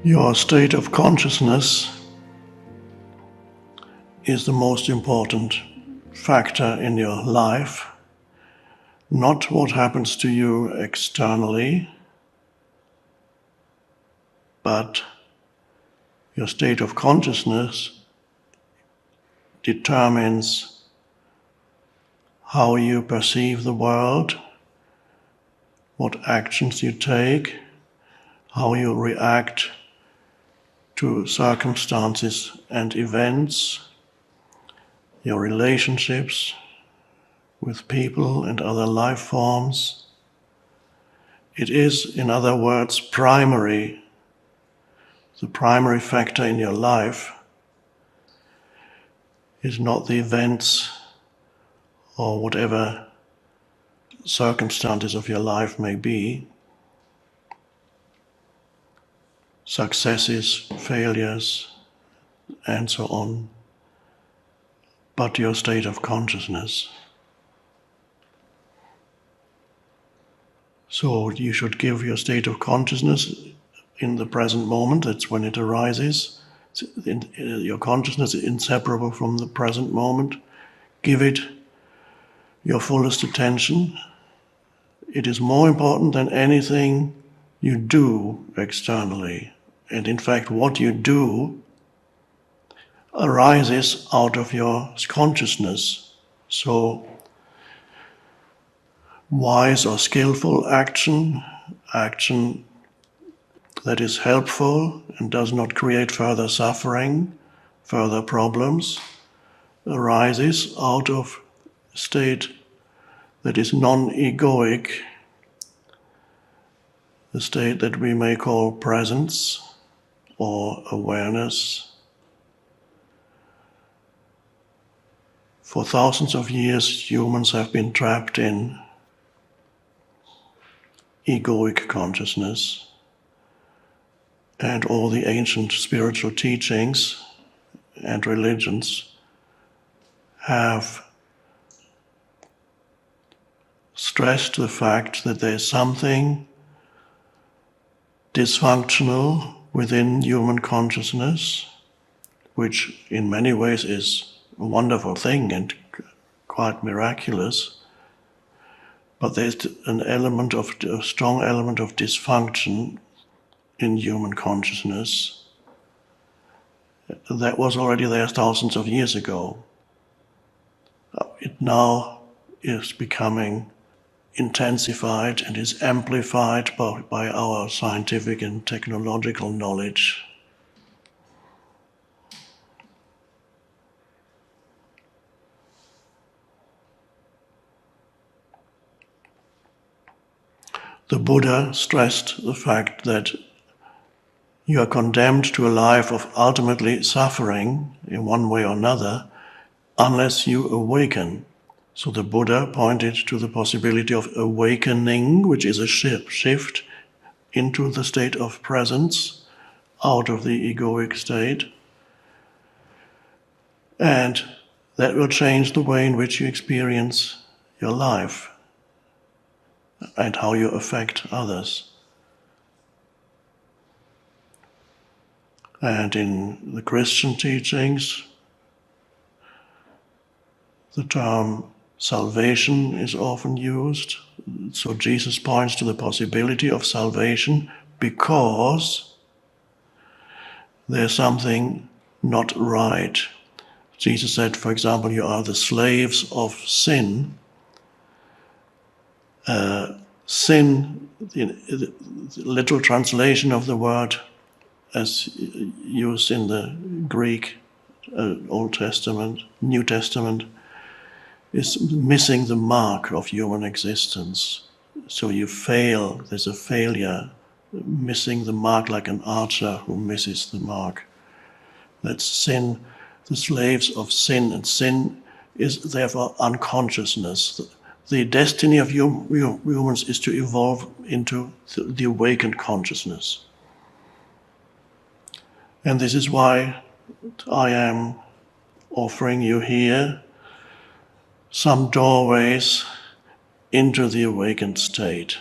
Your state of consciousness is the most important factor in your life, not what happens to you externally, but your state of consciousness determines how you perceive the world, what actions you take, how you react to circumstances and events, your relationships with people and other life forms. It is, in other words, primary. The primary factor in your life is not the events or whatever circumstances of your life may be, successes, failures, and so on, but your state of consciousness. So you should give your state of consciousness in the present moment. That's when it arises. Your consciousness is inseparable from the present moment. Give it your fullest attention. It is more important than anything you do externally. And in fact, what you do arises out of your consciousness. So wise or skillful action that is helpful and does not create further suffering, further problems, arises out of a state that is non-egoic, the state that we may call presence or awareness. For thousands of years, humans have been trapped in egoic consciousness. And all the ancient spiritual teachings and religions have stressed the fact that there's something dysfunctional within human consciousness, which in many ways is a wonderful thing and quite miraculous. But there's a strong element of dysfunction in human consciousness that was already there thousands of years ago. It now is becoming intensified and is amplified by our scientific and technological knowledge. The Buddha stressed the fact that you are condemned to a life of ultimately suffering in one way or another unless you awaken. So the Buddha pointed to the possibility of awakening, which is a shift into the state of presence, out of the egoic state. And that will change the way in which you experience your life and how you affect others. And in the Christian teachings, the term salvation is often used. So Jesus points to the possibility of salvation because there's something not right. Jesus said, for example, you are the slaves of sin. Sin, the literal translation of the word as used in the Greek Old Testament, New Testament, is missing the mark of human existence. So you fail, there's a failure, missing the mark like an archer who misses the mark. That's sin, the slaves of sin, and sin is therefore unconsciousness. The destiny of humans is to evolve into the awakened consciousness. And this is why I am offering you here some doorways into the awakened state.